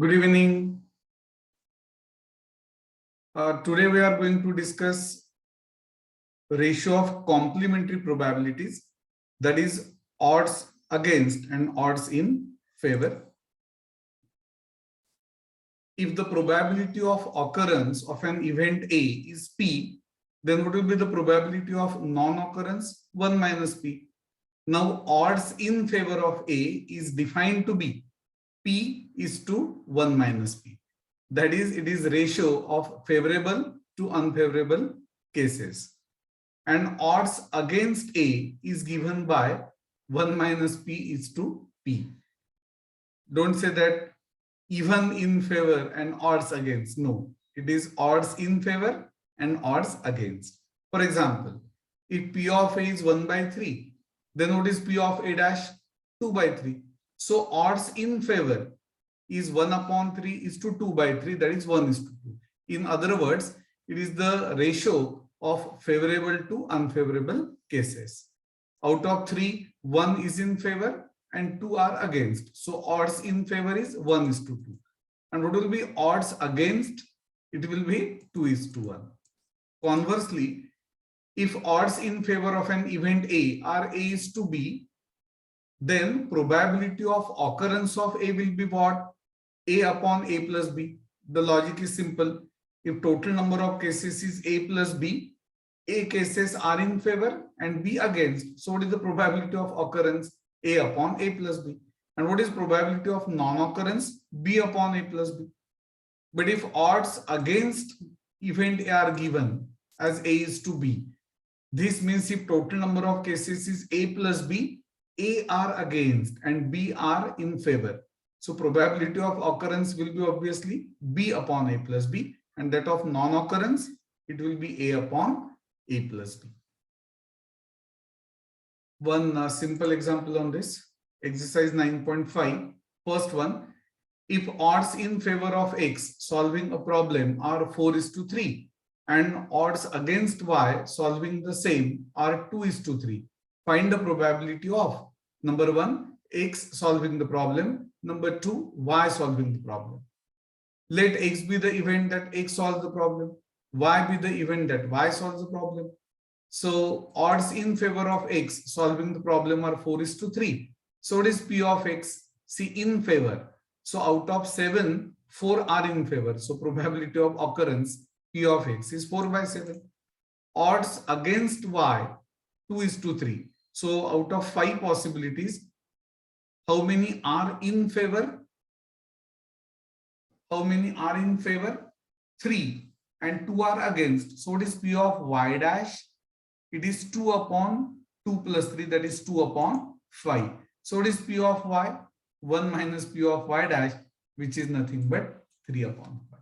Good evening. Today we are going to discuss ratio of complementary probabilities, that is odds against and odds in favor. If the probability of occurrence of an event A is P, then what will be the probability of non-occurrence? 1 minus P. Now odds in favor of A is defined to be P is to 1 minus P. That is, it is ratio of favorable to unfavorable cases. And odds against A is given by 1 minus P is to P. Don't say that even in favor and odds against. No, it is odds in favor and odds against. For example, if P of A is 1 by 3, then what is P of A dash? 2 by 3. So odds in favor is 1 upon 3 is to 2 by 3, that is 1 is to 2. In other words, it is the ratio of favorable to unfavorable cases. Out of 3, 1 is in favor and 2 are against. So odds in favor is 1 is to 2. And what will be odds against? It will be 2 is to 1. Conversely, if odds in favor of an event A are A is to B, then probability of occurrence of A will be what? A upon A plus B. The logic is simple. If total number of cases is A plus B, A cases are in favor and B against. So what is the probability of occurrence? A upon A plus B. And what is probability of non-occurrence? B upon A plus B. But if odds against event A are given as A is to B, this means if total number of cases is A plus B, A are against and B are in favor. So probability of occurrence will be obviously B upon A plus B, and that of non-occurrence, it will be A upon A plus B. One simple example on this, exercise 9.5. First one, if odds in favor of X solving a problem are 4 is to 3 and odds against Y solving the same are 2 is to 3, find the probability of number 1, X solving the problem, number 2, Y solving the problem. Let X be the event that X solves the problem, Y be the event that Y solves the problem. So odds in favor of X solving the problem are 4 is to 3. So it is P of X, see, in favor. So out of 7, 4 are in favor. So probability of occurrence P of X is 4 by 7. Odds against Y, 2 is to 3. So out of 5 possibilities, how many are in favor? How many are in favor? 3 and 2 are against. So it is P of Y dash. It is 2 upon 2 plus 3, that is 2 upon 5. So it is P of Y, 1 minus P of Y dash, which is nothing but 3 upon 5.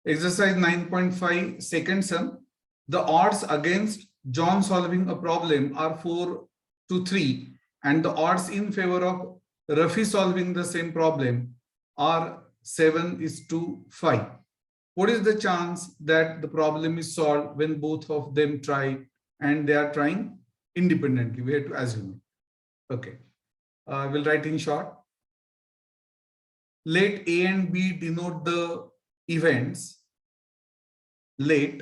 Exercise 9.5, second sum. The odds against John solving a problem are 4 to 3 and the odds in favor of Rafi solving the same problem are 7 is to 5. What is the chance that the problem is solved when both of them try and they are trying independently? We have to assume it. Okay. We'll write in short. Let A and B denote the events. Let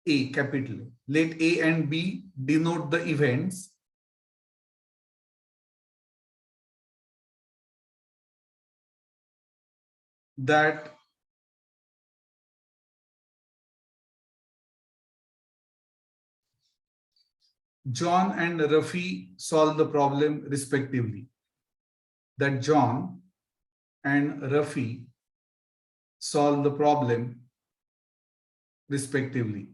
A, capital A. Let A and B denote the events that John and Rafi solve the problem respectively. That John and Rafi solve the problem respectively.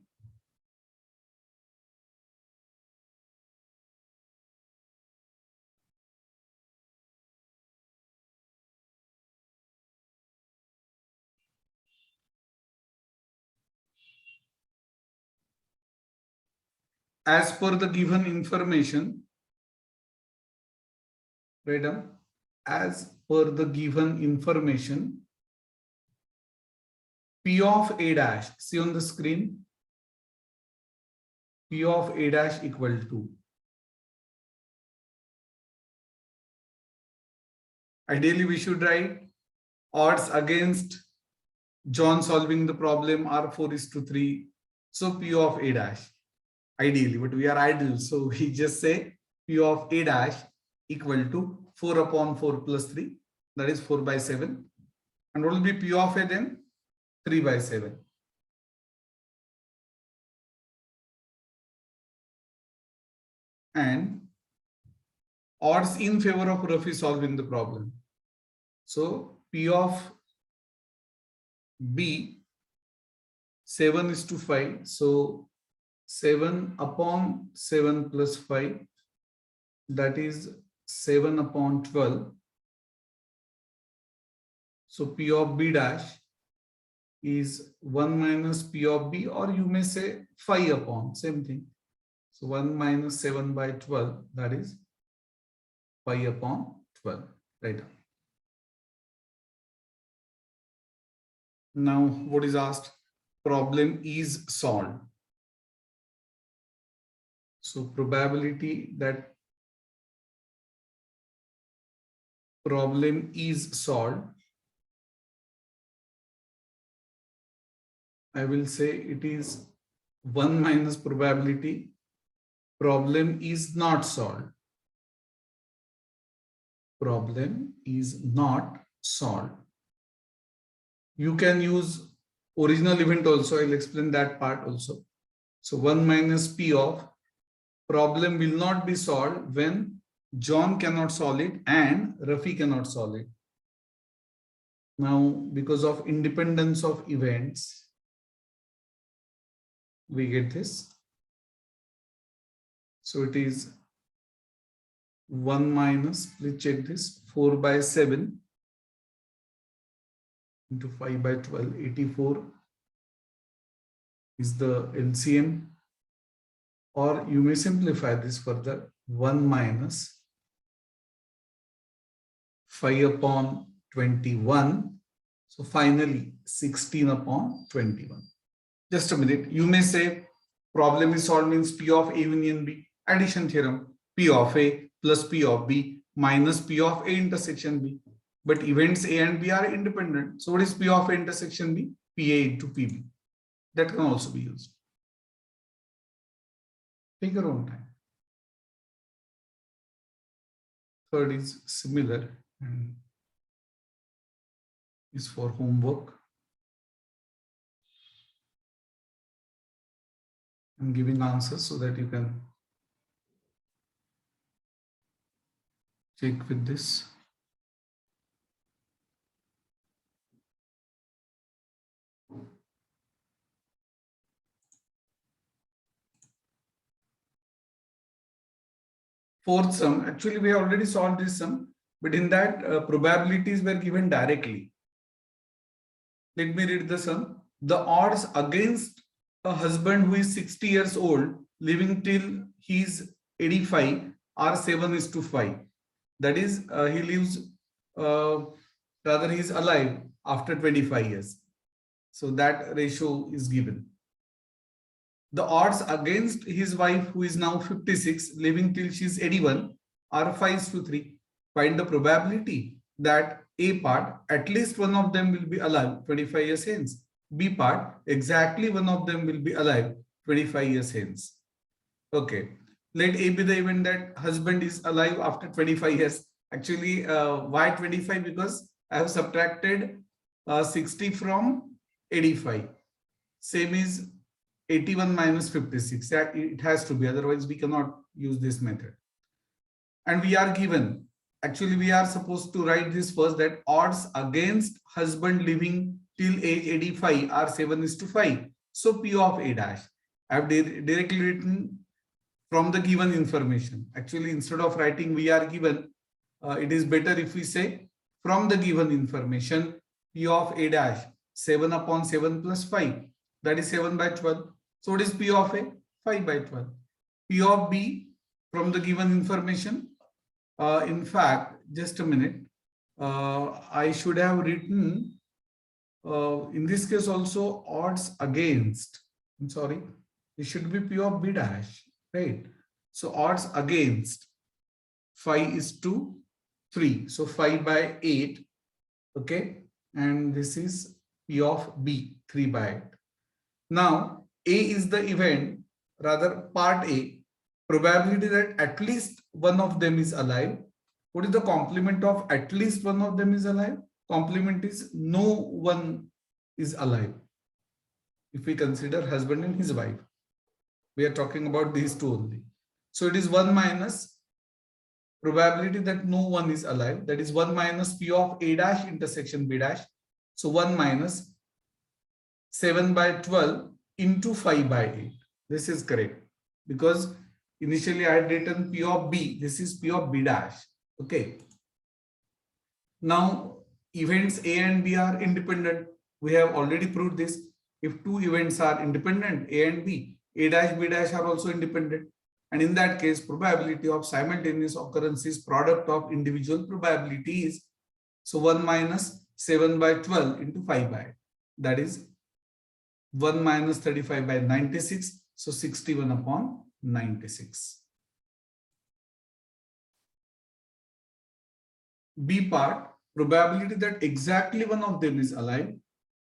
As per the given information, madam, as per the given information, P of A dash, see on the screen, P of A dash equal to Ideally, we should write odds against John solving the problem are 4:3. So P of A dash, ideally, but we are idle. So we just say P of A dash equal to 4 upon 4 plus 3. That is 4 by 7. And what will be P of A then? 3 by 7. And odds in favor of Rafi solving the problem. So P of B, 7:5. So 7 upon 7 plus 5, that is 7 upon 12. So P of B dash is 1 minus P of B, or you may say 5 upon, same thing. So 1 minus 7 by 12, that is 5 upon 12. Right. Now, what is asked? Problem is solved. So probability that problem is solved, I will say it is 1 minus probability problem is not solved. Problem is not solved. You can use original event also. I'll explain that part also. So 1 minus P of problem will not be solved when John cannot solve it and Rafi cannot solve it. Now, because of independence of events, we get this. So it is 1 minus, please check this, 4 by 7 into 5 by 12, 84 is the LCM. Or you may simplify this further, 1 minus 5 upon 21. So finally 16 upon 21. Just a minute. You may say problem is solved means P of A union B. Addition theorem. P of A plus P of B minus P of A intersection B. But events A and B are independent. So what is P of A intersection B? PA into PB. That can also be used. Take your own time. Third is similar and is for homework. I'm giving answers so that you can check with this. Fourth sum, actually we have already solved this sum, but in that probabilities were given directly. Let me read the sum. The odds against a husband who is 60 years old living till he is 85 are 7:5. That is, he lives, rather he is alive after 25 years. So that ratio is given. The odds against his wife, who is now 56, living till she is 81, are 5:3. Find the probability that A part, at least one of them will be alive 25 years hence. B part, exactly one of them will be alive 25 years hence. Okay. Let A be the event that husband is alive after 25 years. Actually, why 25? Because I have subtracted 60 from 85. Same is 81 minus 56. It has to be, otherwise we cannot use this method. And we are given, actually we are supposed to write this first, that odds against husband living till age 85 are 7:5. So P of A dash, I have directly written from the given information. Actually, instead of writing we are given, it is better if we say from the given information, P of A dash 7 upon 7 plus 5, that is 7 by 12. So what is P of A? 5 by 12. P of B from the given information. In fact, just a minute. I should have written, in this case also, odds against. I'm sorry. It should be P of B dash, right? So odds against 5:2. 3. So 5 by 8. Okay. And this is P of B, 3 by 8. Now, A is the event, rather part A, probability that at least one of them is alive. What is the complement of at least one of them is alive? Complement is no one is alive. If we consider husband and his wife, we are talking about these two only. So it is 1 minus probability that no one is alive. That is 1 minus P of A dash intersection B dash. So 1 minus 7 by 12 into 5 by 8. This is correct because initially I had written P of B. This is P of B dash. Okay. Now events A and B are independent. We have already proved this. If two events are independent, A and B, A dash B dash are also independent. And in that case, probability of simultaneous occurrence is product of individual probabilities. So 1 minus 7 by 12 into 5 by 8. That is 1 minus 35 by 96. So 61 upon 96. B part, probability that exactly one of them is alive.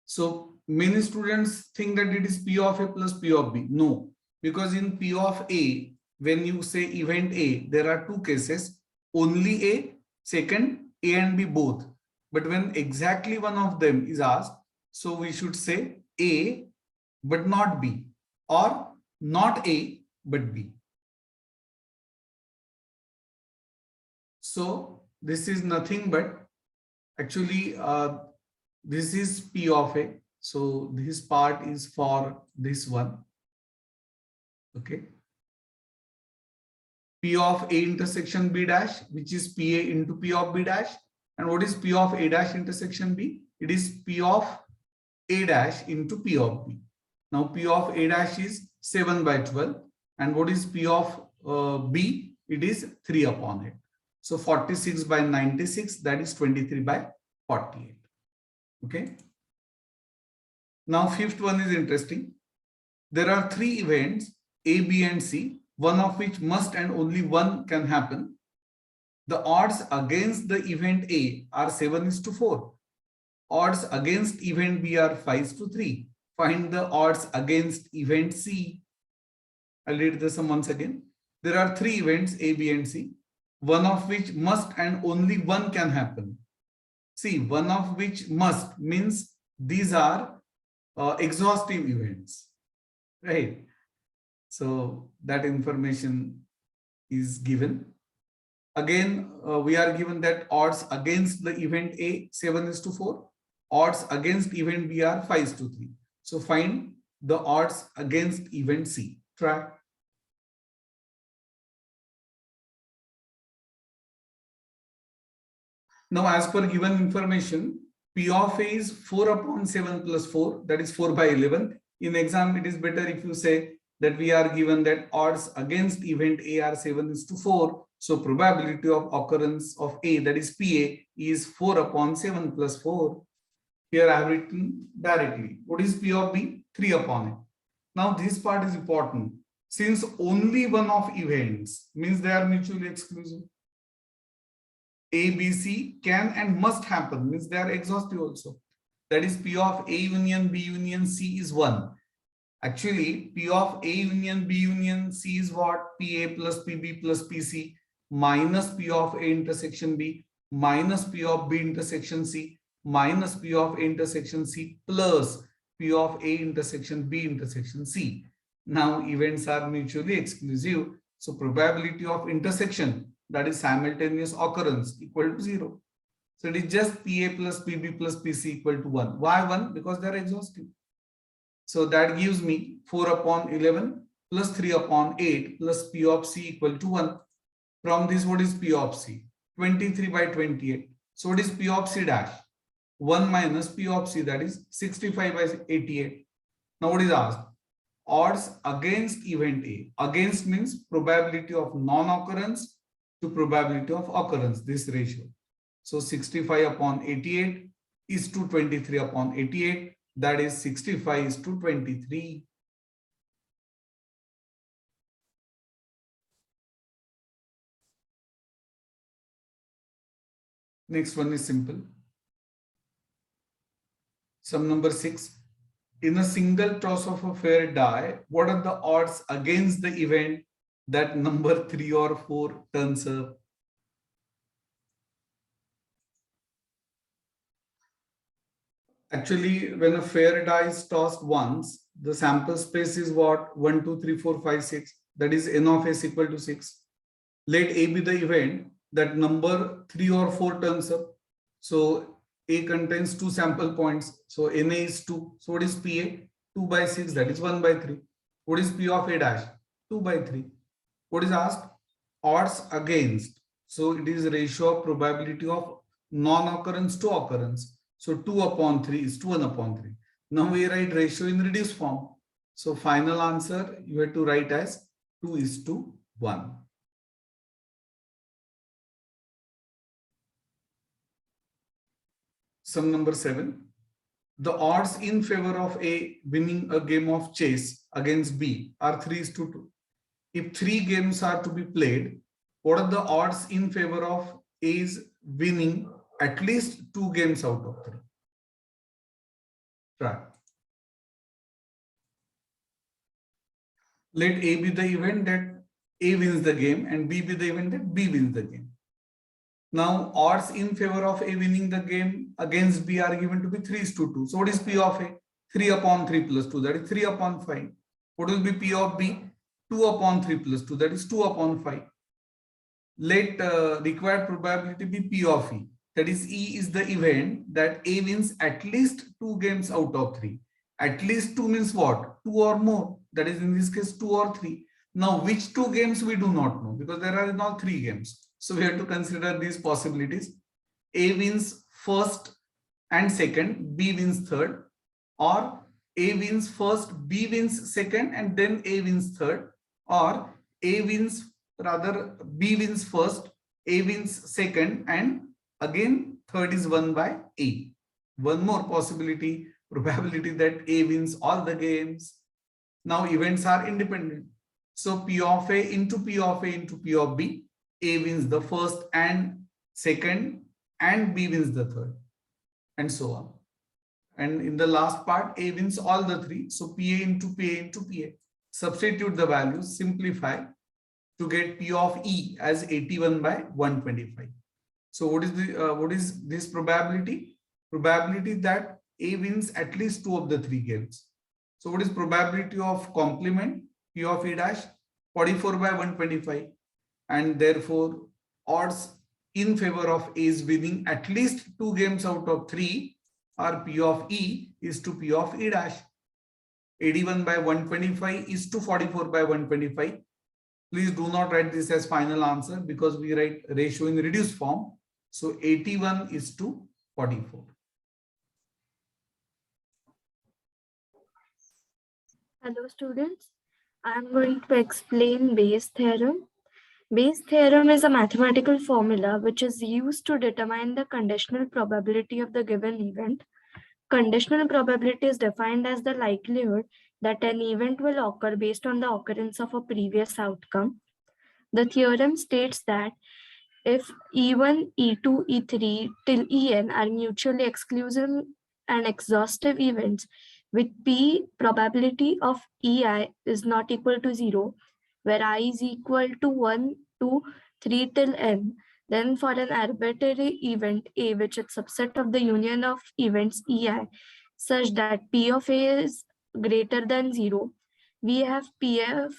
So many students think that it is P of A plus P of B. No, because in P of A, when you say event A, there are two cases, only A, second A and B both. But when exactly one of them is asked, so we should say A but not B, or not A but B. So this is nothing but actually this is P of A. So this part is for this one. Okay. P of A intersection B dash, which is PA into P of B dash. And what is P of A dash intersection B? It is P of A dash into P of B. Now P of A dash is 7 by 12. And what is P of B? It is 3 upon 8. So 46 by 96, that is 23 by 48. Okay. Now fifth one is interesting. There are three events A, B and C, one of which must and only one can happen. The odds against the event A are 7:4. Odds against event B are 5:3. Find the odds against event C. I'll read this once again. There are three events A, B and C, one of which must and only one can happen. See, one of which must means these are exhaustive events, right? So that information is given. Again, we are given that odds against the event A 7:4, odds against event B are 5:3. So find the odds against event C. Try. Now, as per given information, P of A is 4 upon 7 plus 4, that is 4 by 11. In exam, it is better if you say that we are given that odds against event A are 7:4. So probability of occurrence of A, that is PA, is 4 upon 7 plus 4. Here I have written directly. What is P of B? 3 upon it. Now this part is important. Since only one of events means they are mutually exclusive. A, B, C can and must happen means they are exhaustive also. That is P of A union B union C is 1. Actually, P of A union B union C is what? PA plus PB plus PC minus P of A intersection B minus P of B intersection C minus P of A intersection C plus P of A intersection B intersection C. Now events are mutually exclusive. So probability of intersection, that is simultaneous occurrence, equal to 0. So it is just PA plus PB plus PC equal to 1. Why 1? Because they are exhaustive. So that gives me 4 upon 11 plus 3 upon 8 plus P of C equal to 1. From this, what is P of C? 23 by 28. So what is P of C dash? 1 minus P of C, that is 65 by 88. Now what is asked? Odds against event A. Against means probability of non-occurrence to probability of occurrence, this ratio. So 65 upon 88 is to 23 upon 88. That is 65 is to 23. Next one is simple. Sum number 6. In a single toss of a fair die, what are the odds against the event that number 3 or 4 turns up? Actually, when a fair die is tossed once, the sample space is what? 1, 2, 3, 4, 5, 6. That is n of s equal to 6. Let A be the event that number 3 or 4 turns up. So A contains 2 sample points. So NA is 2. So what is PA? 2 by 6, that is 1 by 3. What is P of A dash? 2 by 3. What is asked? Odds against. So it is ratio of probability of non-occurrence to occurrence. So 2 upon 3 is 1 upon 3. Now we write ratio in reduced form. So final answer you have to write as 2:1. Sum number 7. The odds in favor of A winning a game of chess against B are 3:2. If 3 games are to be played, what are the odds in favor of A's winning at least 2 games out of 3? Try. Let A be the event that A wins the game and B be the event that B wins the game. Now, odds in favor of A winning the game against B are given to be 3:2. So, what is P of A? 3 upon 3 plus 2, that is 3 upon 5. What will be P of B? 2 upon 3 plus 2, that is 2 upon 5. Let required probability be P of E. That is, E is the event that A wins at least 2 games out of 3. At least 2 means what? 2 or more. That is in this case 2 or 3. Now, which 2 games we do not know because there are now 3 games. So we have to consider these possibilities. A wins first and second, B wins third, or A wins first, B wins second, and then A wins third, or A wins rather B wins first, A wins second, and again third is won by A. One more possibility, probability that A wins all the games. Now events are independent. So P of A into P of A into P of B. A wins the first and second and B wins the third and so on. And in the last part, A wins all the 3. So PA into PA into PA. Substitute the values, simplify to get P of E as 81 by 125. So what is this probability? Probability that A wins at least 2 of the 3 games. So what is probability of complement? P of E dash 44 by 125. And therefore odds in favor of A's winning at least 2 games out of 3 are P of E is to P of E dash. 81 by 125 is to 44 by 125. Please do not write this as final answer because we write ratio in reduced form. So 81 is to 44. Hello students, I am going to explain Bayes theorem. Bayes theorem is a mathematical formula which is used to determine the conditional probability of the given event. Conditional probability is defined as the likelihood that an event will occur based on the occurrence of a previous outcome. The theorem states that if E1, E2, E3 till En are mutually exclusive and exhaustive events with P probability of EI is not equal to 0, where I is equal to 1, 2, 3 till N, then for an arbitrary event A, which is subset of the union of events EI, such that P of A is greater than 0, we have P of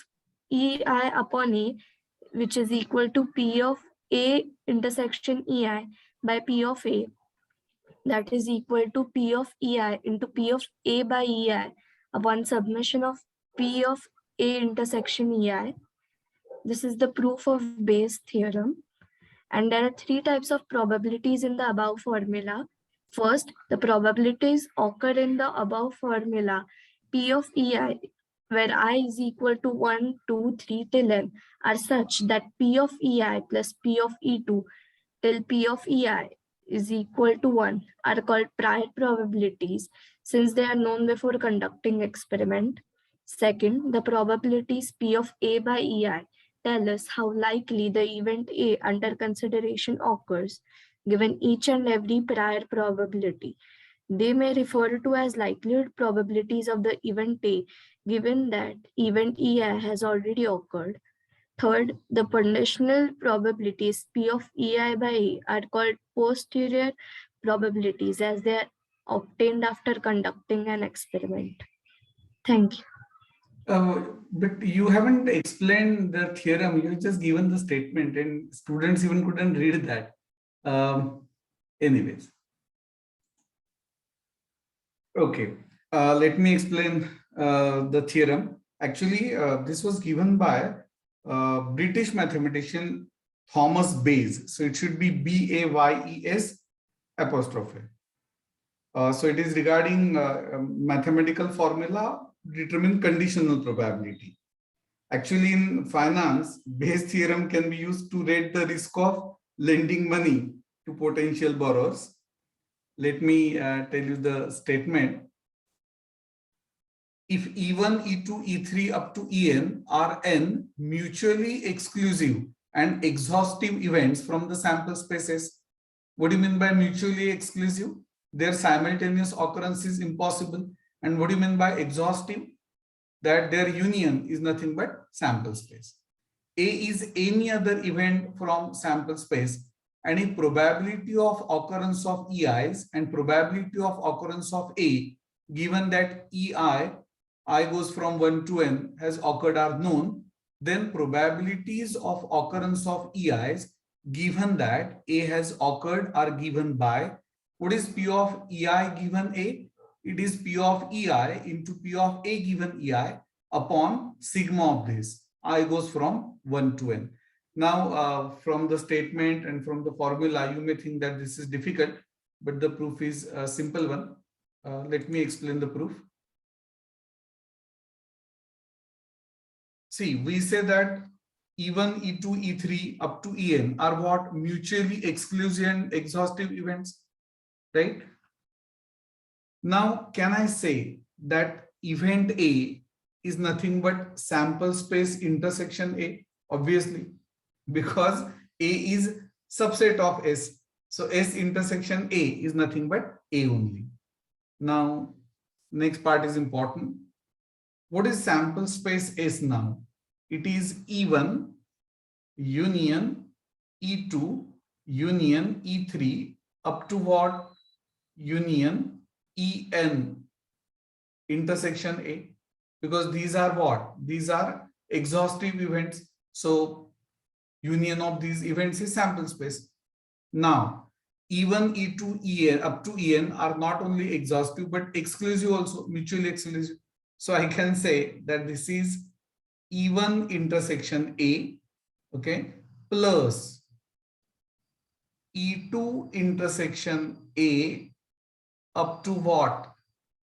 EI upon A, which is equal to P of A intersection EI by P of A, that is equal to P of EI into P of A by EI upon submission of P of A intersection EI. This is the proof of Bayes theorem. And there are 3 types of probabilities in the above formula. First, the probabilities occur in the above formula P of EI, where I is equal to 1, 2, 3 till N, are such that P of EI plus P of E2 till P of EI is equal to 1 are called prior probabilities since they are known before conducting experiment. Second, the probabilities P of A by EI tell us how likely the event A under consideration occurs. given each and every prior probability. They may refer to as likelihood probabilities of the event A, given that event EI has already occurred. Third, the conditional probabilities P of EI by A are called posterior probabilities as they are obtained after conducting an experiment. Thank you. But you haven't explained the theorem. You just given the statement, and students even couldn't read that. Anyways, okay. Let me explain the theorem. Actually, this was given by British mathematician Thomas Bayes. So it should be Bayes apostrophe. So it is regarding mathematical formula determine conditional probability. Actually, in finance, Bayes theorem can be used to rate the risk of lending money to potential borrowers. Let me tell you the statement. If E1, E2, E3 up to En are n mutually exclusive and exhaustive events from the sample spaces. What do you mean by mutually exclusive? Their simultaneous occurrence is impossible. And what do you mean by exhaustive? That their union is nothing but sample space. A is any other event from sample space, and if probability of occurrence of EIs and probability of occurrence of A, given that I goes from 1 to n, has occurred are known, then probabilities of occurrence of EIs given that A has occurred are given by, what is P of EI given A? It is P of EI into P of A given EI upon sigma of this. I goes from 1 to n. Now, from the statement and from the formula, you may think that this is difficult, but the proof is a simple one. Let me explain the proof. See, we say that E1, E2, E3 up to En are what? Mutually exclusive and exhaustive events, right? Now, can I say that event A is nothing but sample space intersection A? Obviously, because A is subset of S. So S intersection A is nothing but A only. Now, next part is important. What is sample space S now? It is E1 union E2 union E3 up to what? Union En intersection A, because these are what? These are exhaustive events. So union of these events is sample space. Now, E1, E2, En up to En are not only exhaustive but exclusive also, mutually exclusive. So I can say that this is E1 intersection A, okay, plus E2 intersection A up to what?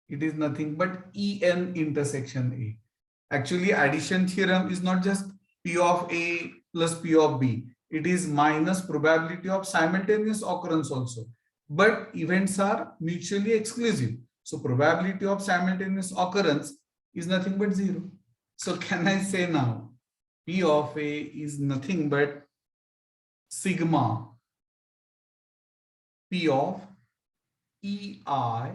It is nothing but En intersection A. Actually, addition theorem is not just P of A plus P of B. It is minus probability of simultaneous occurrence also. But events are mutually exclusive. So probability of simultaneous occurrence is nothing but 0. So can I say now P of A is nothing but sigma P of EI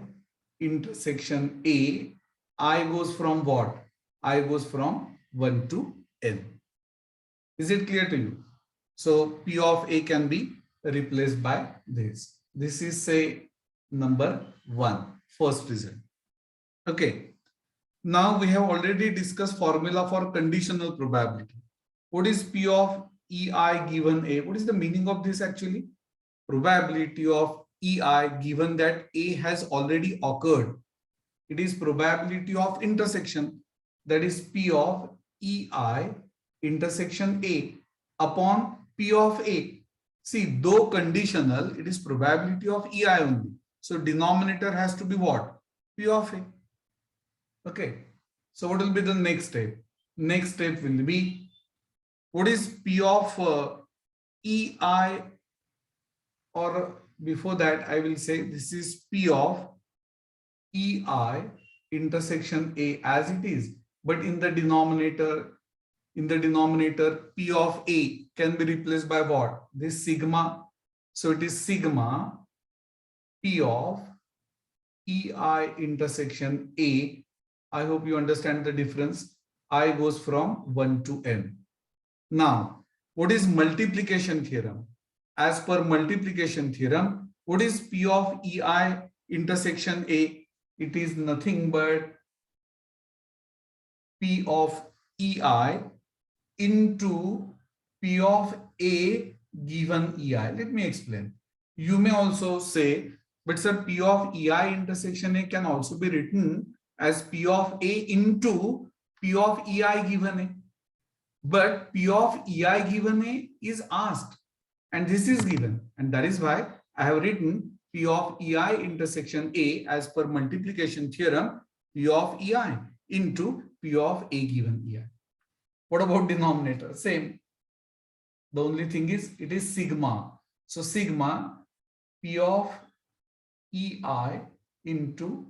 intersection A, I goes from what? I goes from 1 to n. Is it clear to you? So P of A can be replaced by this. This is say number 1, first result. Okay. Now we have already discussed formula for conditional probability. What is P of EI given A? What is the meaning of this actually? Probability of EI given that A has already occurred. It is probability of intersection, that is P of EI intersection A upon P of A. See, though conditional, it is probability of EI only. So denominator has to be what? P of A. Okay. So what will be the next step? Next step will be, what is P of EI, or before that I will say this is P of EI intersection A as it is, but in the denominator P of A can be replaced by what? This sigma So it is sigma P of EI intersection A. I hope you understand the difference. I goes from 1 to n. Now, what is multiplication theorem? As per multiplication theorem, what is P of EI intersection A? It is nothing but P of EI into P of A given EI. Let me explain. You may also say, but sir, P of EI intersection A can also be written as P of A into P of EI given A. But P of EI given A is asked and this is given. And that is why I have written P of EI intersection A as per multiplication theorem, P of EI into P of A given EI. What about denominator? Same. The only thing is it is sigma. So sigma P of EI into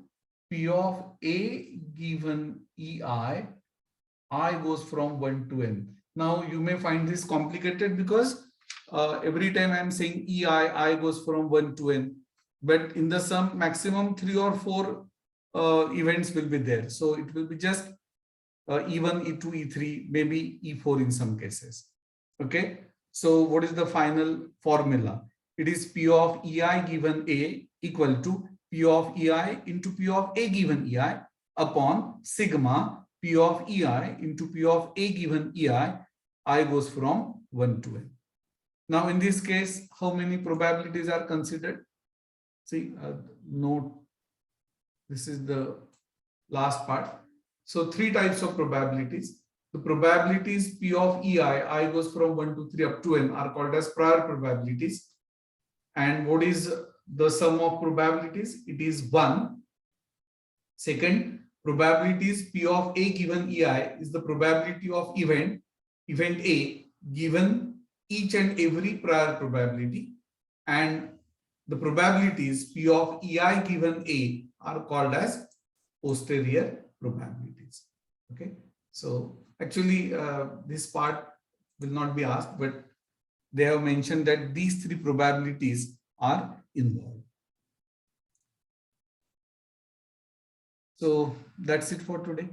P of A given EI, I goes from 1 to n. Now you may find this complicated because every time I am saying EI, I goes from 1 to n. But in the sum, maximum 3 or 4 events will be there. So it will be just E1, E2, E3, maybe E4 in some cases. Okay. So what is the final formula? It is P of EI given A equal to P of EI into P of A given EI upon sigma P of EI into P of A given EI. I goes from 1 to n. Now in this case, how many probabilities are considered? See, note, this is the last part. So 3 types of probabilities. The probabilities P of EI, I goes from 1 to 3 up to n, are called as prior probabilities. And what is the sum of probabilities? It is 1. Second, probabilities P of A given EI is the probability of event A given each and every prior probability. And the probabilities P of EI given A are called as posterior probabilities. Okay. So actually this part will not be asked, but they have mentioned that these 3 probabilities are involved. So that's it for today.